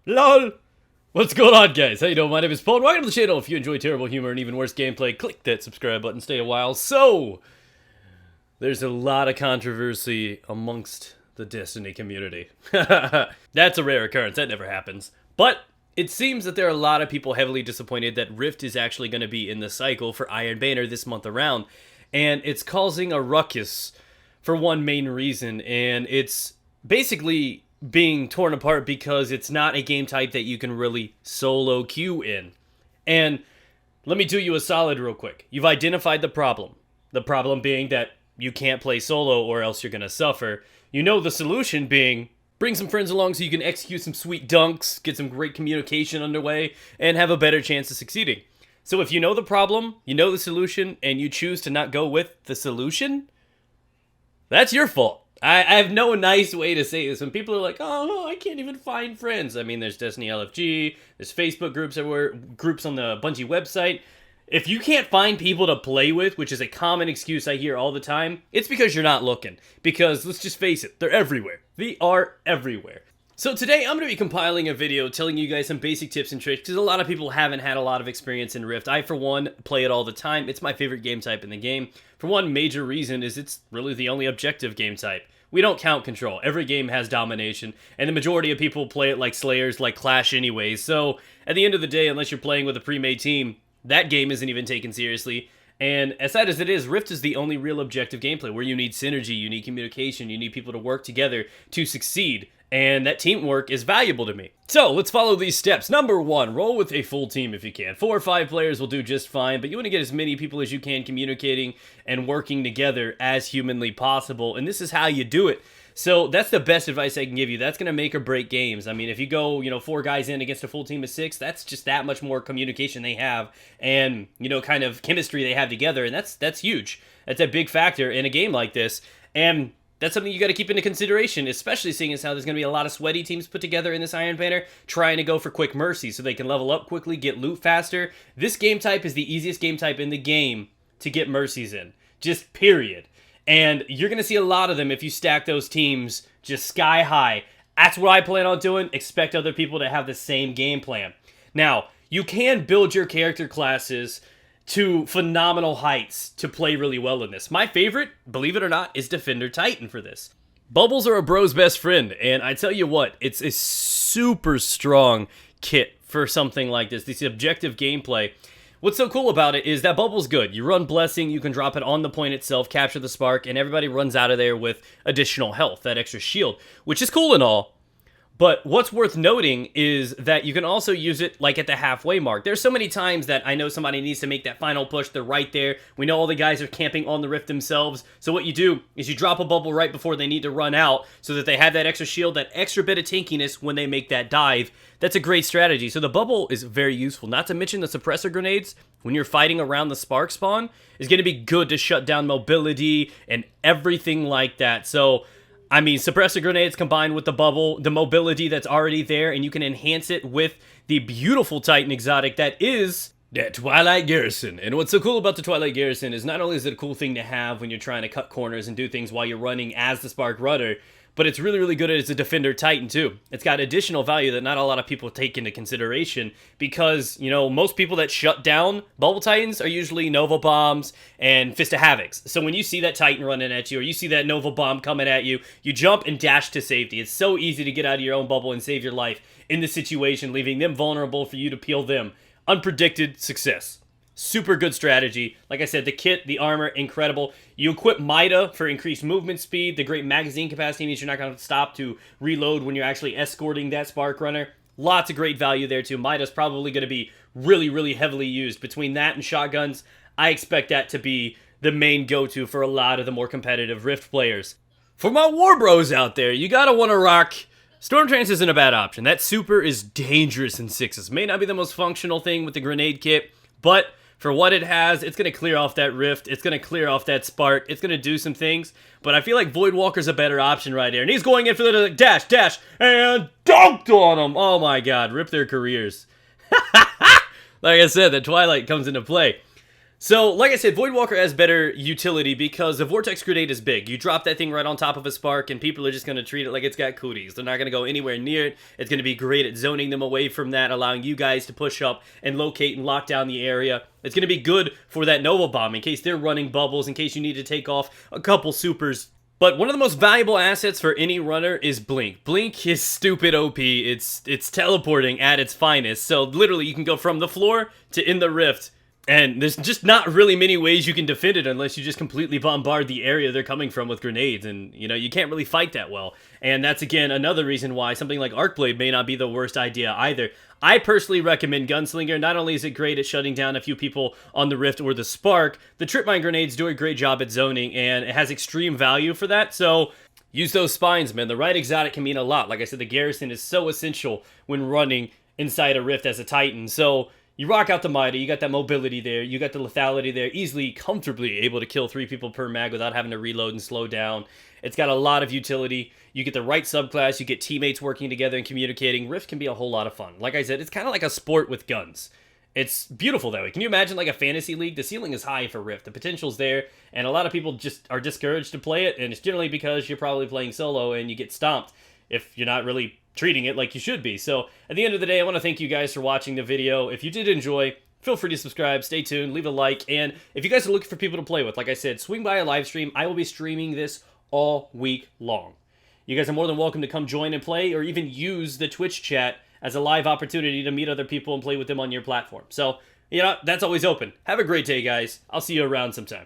LOL! What's going on, guys? How you doing? My name is Paul, and welcome to the channel. If you enjoy terrible humor and even worse gameplay, click that subscribe button, stay a while. So, there's a lot of controversy amongst the Destiny community. That's a rare occurrence, that never happens. But, it seems that there are a lot of people heavily disappointed that Rift is actually going to be in the cycle for Iron Banner this month around. And it's causing a ruckus for one main reason, and it's basically being torn apart because it's not a game type that you can really solo queue in. And let me do you a solid real quick. You've identified the problem. The problem being that you can't play solo or else you're going to suffer. You know the solution being bring some friends along so you can execute some sweet dunks, get some great communication underway, and have a better chance of succeeding. So if you know the problem, you know the solution, and you choose to not go with the solution, that's your fault. I have no nice way to say this. When people are like, oh, I can't even find friends. I mean, there's Destiny LFG, there's Facebook groups everywhere, groups on the Bungie website. If you can't find people to play with, which is a common excuse I hear all the time, it's because you're not looking. Because, let's just face it, they're everywhere. They are everywhere. So today, I'm going to be compiling a video telling you guys some basic tips and tricks, because a lot of people haven't had a lot of experience in Rift. I, for one, play it all the time. It's my favorite game type in the game. For one major reason is it's really the only objective game type. We don't count control. Every game has domination, and the majority of people play it like Slayers, like Clash anyways. So, at the end of the day, unless you're playing with a pre-made team, that game isn't even taken seriously. And as sad as it is, Rift is the only real objective gameplay where you need synergy, you need communication, you need people to work together to succeed. And that teamwork is valuable to me. So, let's follow these steps. Number 1, roll with a full team if you can. 4 or 5 players will do just fine, but you want to get as many people as you can communicating and working together as humanly possible, and this is how you do it. So, that's the best advice I can give you. That's going to make or break games. I mean, if you go, 4 guys in against a full team of 6, that's just that much more communication they have and, kind of chemistry they have together, and that's huge. That's a big factor in a game like this, and that's something you got to keep into consideration, especially seeing as how there's going to be a lot of sweaty teams put together in this Iron Banner trying to go for quick mercy so they can level up quickly, get loot faster. This game type is the easiest game type in the game to get mercies in. Just period. And you're going to see a lot of them if you stack those teams just sky high. That's what I plan on doing. Expect other people to have the same game plan. Now, you can build your character classes to phenomenal heights to play really well in this. My favorite, believe it or not, is Defender Titan for this. Bubbles are a bro's best friend, and I tell you what, it's a super strong kit for something like this objective gameplay. What's so cool about it is that Bubble's good. You run Blessing, you can drop it on the point itself, capture the spark, and everybody runs out of there with additional health, that extra shield, which is cool and all. But what's worth noting is that you can also use it like at the halfway mark. There's so many times that I know somebody needs to make that final push. They're right there. We know all the guys are camping on the rift themselves. So what you do is you drop a bubble right before they need to run out so that they have that extra shield, that extra bit of tankiness when they make that dive. That's a great strategy. So the bubble is very useful. Not to mention the suppressor grenades when you're fighting around the spark spawn is going to be good to shut down mobility and everything like that. So I mean, suppressor grenades combined with the bubble, the mobility that's already there, and you can enhance it with the beautiful Titan exotic that is the Twilight Garrison. And what's so cool about the Twilight Garrison is not only is it a cool thing to have when you're trying to cut corners and do things while you're running as the Spark Rudder, but it's really, really good as a Defender Titan too. It's got additional value that not a lot of people take into consideration because, most people that shut down Bubble Titans are usually Nova Bombs and Fist of Havocs. So when you see that Titan running at you or you see that Nova Bomb coming at you, you jump and dash to safety. It's so easy to get out of your own bubble and save your life in this situation, leaving them vulnerable for you to peel them. Unpredicted success. Super good strategy. Like I said, the kit, the armor, incredible. You equip Mida for increased movement speed. The great magazine capacity means you're not going to stop to reload when you're actually escorting that Spark Runner. Lots of great value there too. Mida's probably going to be really, really heavily used. Between that and shotguns, I expect that to be the main go-to for a lot of the more competitive Rift players. For my war bros out there, you gotta want to rock Storm Trance isn't a bad option. That super is dangerous in 6s. May not be the most functional thing with the grenade kit, but for what it has, it's going to clear off that rift. It's going to clear off that spark. It's going to do some things. But I feel like Voidwalker's a better option right there. And he's going in for the dash, and dunked on him. Oh my god, rip their careers. Like I said, the Twilight comes into play. So, like I said, Voidwalker has better utility because the Vortex Grenade is big. You drop that thing right on top of a spark, and people are just going to treat it like it's got cooties. They're not going to go anywhere near it. It's going to be great at zoning them away from that, allowing you guys to push up and locate and lock down the area. It's going to be good for that Nova Bomb in case they're running bubbles, in case you need to take off a couple supers. But one of the most valuable assets for any runner is Blink. Blink is stupid OP. It's teleporting at its finest. So literally you can go from the floor to in the rift, and there's just not really many ways you can defend it unless you just completely bombard the area they're coming from with grenades, and you know, you can't really fight that well. And that's again another reason why something like Arcblade may not be the worst idea either. I personally recommend Gunslinger. Not only is it great at shutting down a few people on the Rift or the Spark, the Trip Mine grenades do a great job at zoning, and it has extreme value for that, so use those spines, man. The right exotic can mean a lot. Like I said, the Garrison is so essential when running inside a Rift as a Titan, so you rock out the Mighty, you got that mobility there, you got the lethality there, easily, comfortably able to kill 3 people per mag without having to reload and slow down. It's got a lot of utility. You get the right subclass, you get teammates working together and communicating. Rift can be a whole lot of fun. Like I said, it's kind of like a sport with guns. It's beautiful that way. Can you imagine like a fantasy league? The ceiling is high for Rift. The potential's there, and a lot of people just are discouraged to play it, and it's generally because you're probably playing solo and you get stomped if you're not really treating it like you should be. So at the end of the day, I want to thank you guys for watching the video. If you did enjoy, feel free to subscribe, stay tuned, leave a like, and if you guys are looking for people to play with, like I said, swing by a live stream. I will be streaming this all week long. You guys are more than welcome to come join and play, or even use the Twitch chat as a live opportunity to meet other people and play with them on your platform. So, you know, that's always open. Have a great day, guys. I'll see you around sometime.